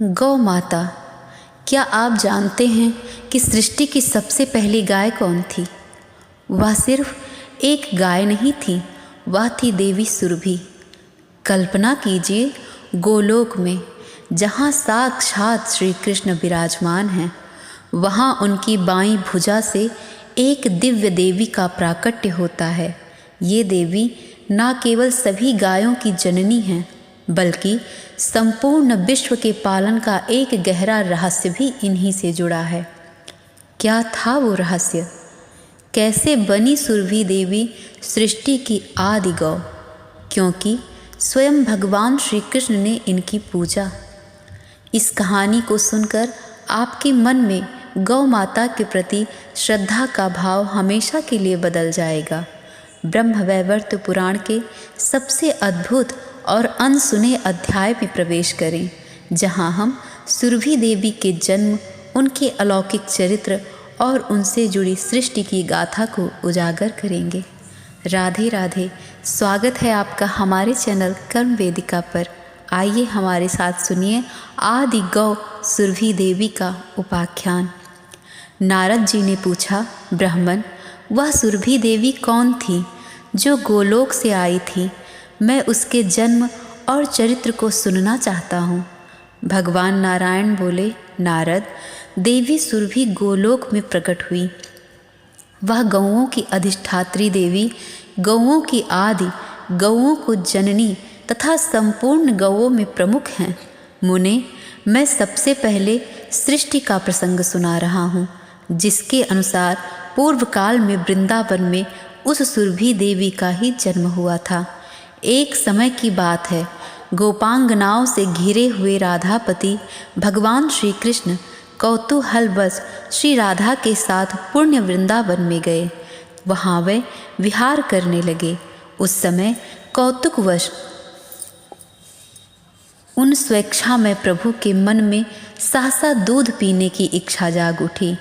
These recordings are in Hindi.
गौ माता, क्या आप जानते हैं कि सृष्टि की सबसे पहली गाय कौन थी? वह सिर्फ एक गाय नहीं थी, वह थी देवी सुरभि। कल्पना कीजिए, गोलोक में जहाँ साक्षात श्री कृष्ण विराजमान हैं, वहाँ उनकी बाईं भुजा से एक दिव्य देवी का प्राकट्य होता है। ये देवी न केवल सभी गायों की जननी हैं, बल्कि संपूर्ण विश्व के पालन का एक गहरा रहस्य भी इन्हीं से जुड़ा है। क्या था वो रहस्य? कैसे बनी सुरभि देवी सृष्टि की आदि गौ? क्योंकि स्वयं भगवान श्री कृष्ण ने इनकी पूजा। इस कहानी को सुनकर आपके मन में गौ माता के प्रति श्रद्धा का भाव हमेशा के लिए बदल जाएगा। ब्रह्मवैवर्त पुराण के सबसे अद्भुत और अनसुने अध्याय में प्रवेश करें, जहां हम सुरभि देवी के जन्म, उनके अलौकिक चरित्र और उनसे जुड़ी सृष्टि की गाथा को उजागर करेंगे। राधे राधे, स्वागत है आपका हमारे चैनल कर्म वेदिका पर। आइए हमारे साथ सुनिए आदि गौ सुरभि देवी का उपाख्यान। नारद जी ने पूछा, ब्राह्मण, वह सुरभि देवी कौन थी जो गोलोक से आई थी? मैं उसके जन्म और चरित्र को सुनना चाहता हूँ। भगवान नारायण बोले, नारद, देवी सुरभि गोलोक में प्रकट हुई। वह गौओं की अधिष्ठात्री देवी, गौओं की आदि, गौओं को जननी तथा संपूर्ण गौओं में प्रमुख हैं। मुने, मैं सबसे पहले सृष्टि का प्रसंग सुना रहा हूँ, जिसके अनुसार पूर्व काल में वृंदावन में उस सुरभि देवी का ही जन्म हुआ था। एक समय की बात है, गोपांगनाओं से घिरे हुए राधापति भगवान श्री कृष्ण कौतूहलवश श्री राधा के साथ पुण्य वृंदावन में गए। वहाँ वे विहार करने लगे। उस समय कौतुकवश उन स्वेच्छामय प्रभु के मन में सहसा दूध पीने की इच्छा जाग उठी।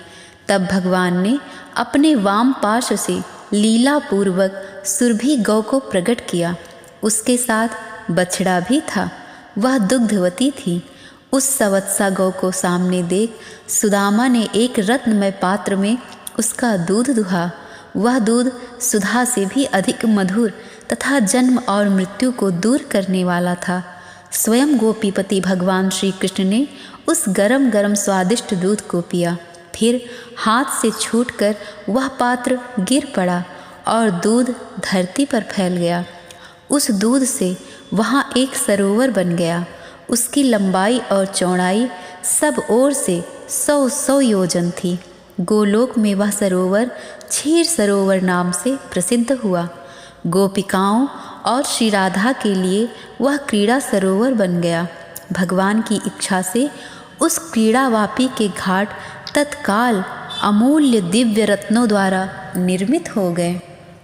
तब भगवान ने अपने वाम पार्श्व से लीला पूर्वक सुरभि गौ को प्रकट किया। उसके साथ बछड़ा भी था, वह दुग्धवती थी। उस सवत्सा गौ को सामने देख सुदामा ने एक रत्नमय पात्र में उसका दूध दुहा। वह दूध सुधा से भी अधिक मधुर तथा जन्म और मृत्यु को दूर करने वाला था। स्वयं गोपीपति भगवान श्री कृष्ण ने उस गरम गरम स्वादिष्ट दूध को पिया। फिर हाथ से छूटकर वह पात्र गिर पड़ा और दूध धरती पर फैल गया। उस दूध से वहाँ एक सरोवर बन गया। उसकी लंबाई और चौड़ाई सब ओर से 100 योजन थी। गोलोक में वह सरोवर क्षीर सरोवर नाम से प्रसिद्ध हुआ। गोपिकाओं और श्री राधा के लिए वह क्रीड़ा सरोवर बन गया। भगवान की इच्छा से उस क्रीड़ावापी के घाट तत्काल अमूल्य दिव्य रत्नों द्वारा निर्मित हो गए।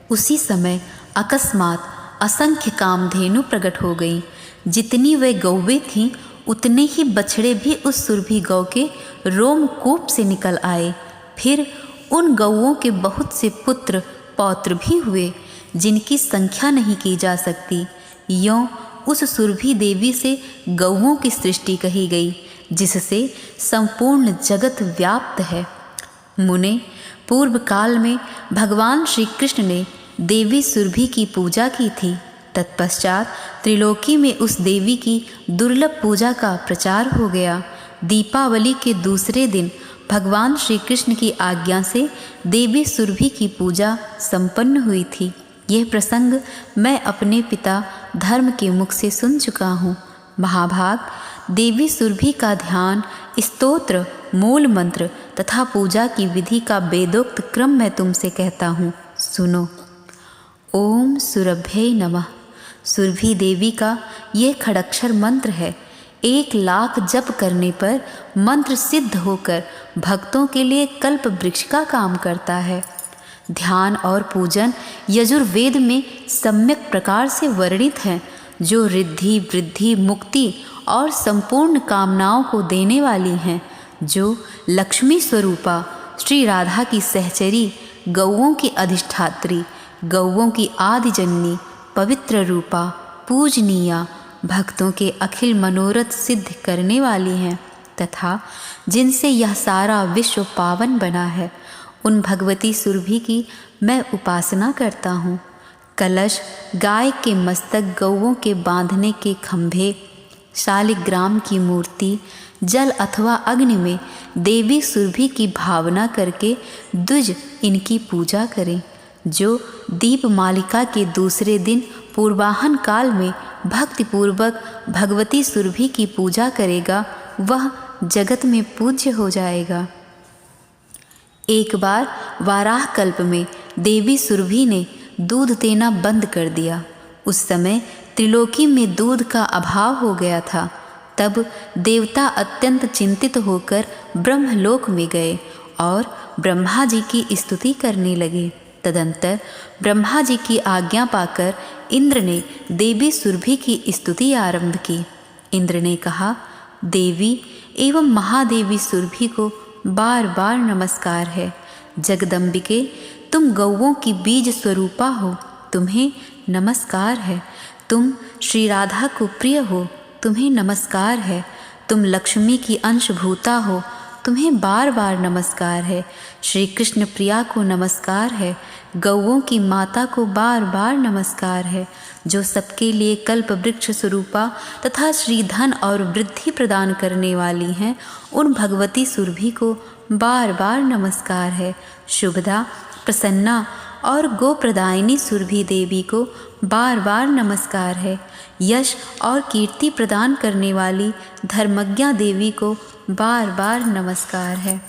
उसी समय अकस्मात असंख्य कामधेनु प्रकट हो गई। जितनी वे गौवें थीं, उतने ही बछड़े भी उस सुरभि गौ के रोमकूप से निकल आए। फिर उन गौओं के बहुत से पुत्र पौत्र भी हुए, जिनकी संख्या नहीं की जा सकती। यों उस सुरभि देवी से गौओं की सृष्टि कही गई, जिससे संपूर्ण जगत व्याप्त है। मुने, पूर्व काल में भगवान श्री कृष्ण ने देवी सुरभि की पूजा की थी। तत्पश्चात त्रिलोकी में उस देवी की दुर्लभ पूजा का प्रचार हो गया। दीपावली के दूसरे दिन भगवान श्री कृष्ण की आज्ञा से देवी सुरभि की पूजा संपन्न हुई थी। यह प्रसंग मैं अपने पिता धर्म के मुख से सुन चुका हूँ। महाभाग, देवी सुरभि का ध्यान, स्तोत्र, मूल मंत्र तथा पूजा की विधि का वेदोक्त क्रम मैं तुमसे कहता हूँ, सुनो। ओम सुरभ्यै नमः। सुरभि देवी का यह खड़क्षर मंत्र है। 1,00,000 जप करने पर मंत्र सिद्ध होकर भक्तों के लिए कल्प वृक्ष का काम करता है। ध्यान और पूजन यजुर्वेद में सम्यक प्रकार से वर्णित है, जो रिद्धि, वृद्धि, मुक्ति और संपूर्ण कामनाओं को देने वाली हैं, जो लक्ष्मी स्वरूपा श्री राधा की सहचरी, गौओं की अधिष्ठात्री, गौओं की आदि जननी, पवित्र रूपा, पूजनीया भक्तों के अखिल मनोरथ सिद्ध करने वाली हैं तथा जिनसे यह सारा विश्व पावन बना है, उन भगवती सुरभि की मैं उपासना करता हूँ। कलश, गाय के मस्तक, गौओं के बांधने के खंभे, शालिग्राम की मूर्ति, जल अथवा अग्नि में देवी सुरभि की भावना करके द्विज इनकी पूजा करें। जो दीप मालिका के दूसरे दिन पूर्वाहन काल में भक्तिपूर्वक भगवती सुरभि की पूजा करेगा, वह जगत में पूज्य हो जाएगा। एक बार वाराह कल्प में देवी सुरभि ने दूध देना बंद कर दिया। उस समय त्रिलोकी में दूध का अभाव हो गया था। तब देवता अत्यंत चिंतित होकर ब्रह्मलोक में गए और ब्रह्मा जी की स्तुति करने लगे। तदंतर ब्रह्मा जी की आज्ञा पाकर इंद्र ने देवी सुरभि की स्तुति आरंभ की। इंद्र ने कहा, देवी एवं महादेवी सुरभि को बार बार नमस्कार है। जगदम्बिके, तुम गौओं की बीज स्वरूपा हो, तुम्हें नमस्कार है। तुम श्री राधा को प्रिय हो, तुम्हें नमस्कार है। तुम लक्ष्मी की अंशभूता हो, तुम्हें बार बार नमस्कार है। श्री कृष्ण प्रिया को नमस्कार है। गौओं की माता को बार बार नमस्कार है। जो सबके लिए कल्प वृक्ष स्वरूपा तथा श्रीधन और वृद्धि प्रदान करने वाली हैं, उन भगवती सुरभि को बार बार नमस्कार है। शुभदा, प्रसन्ना और गोप्रदायिनी सुरभि देवी को बार बार नमस्कार है। यश और कीर्ति प्रदान करने वाली धर्मज्ञा देवी को बार बार नमस्कार है।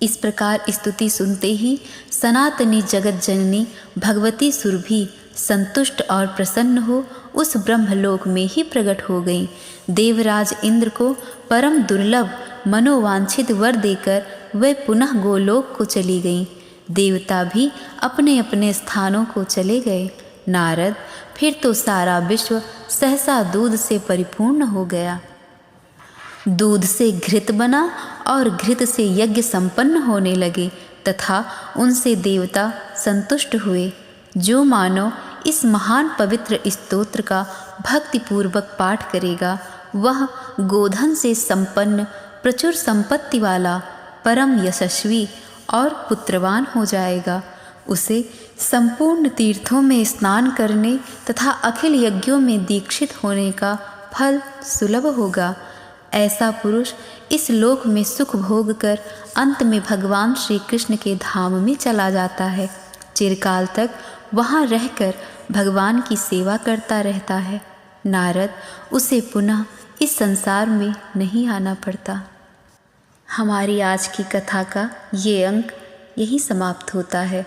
इस प्रकार स्तुति सुनते ही सनातनी जगत जननी भगवती सुरभि संतुष्ट और प्रसन्न हो उस ब्रह्मलोक में ही प्रकट हो गई। देवराज इंद्र को परम दुर्लभ मनोवांछित वर देकर वे पुनः गोलोक को चली गईं। देवता भी अपने अपने स्थानों को चले गए। नारद, फिर तो सारा विश्व सहसा दूध से परिपूर्ण हो गया। दूध से घृत बना और घृत से यज्ञ संपन्न होने लगे तथा उनसे देवता संतुष्ट हुए। जो मानव इस महान पवित्र स्तोत्र का भक्तिपूर्वक पाठ करेगा, वह गोधन से संपन्न प्रचुर संपत्ति वाला, परम यशस्वी और पुत्रवान हो जाएगा। उसे संपूर्ण तीर्थों में स्नान करने तथा अखिल यज्ञों में दीक्षित होने का फल सुलभ होगा। ऐसा पुरुष इस लोक में सुख भोग कर अंत में भगवान श्री कृष्ण के धाम में चला जाता है। चिरकाल तक वहाँ रहकर भगवान की सेवा करता रहता है। नारद, उसे पुनः इस संसार में नहीं आना पड़ता। हमारी आज की कथा का ये अंक यही समाप्त होता है।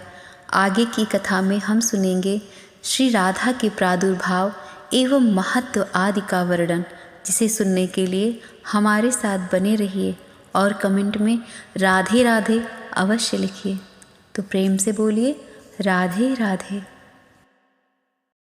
आगे की कथा में हम सुनेंगे श्री राधा के प्रादुर्भाव एवं महत्व आदि का वर्णन, जिसे सुनने के लिए हमारे साथ बने रहिए और कमेंट में राधे राधे अवश्य लिखिए। तो प्रेम से बोलिए राधे राधे।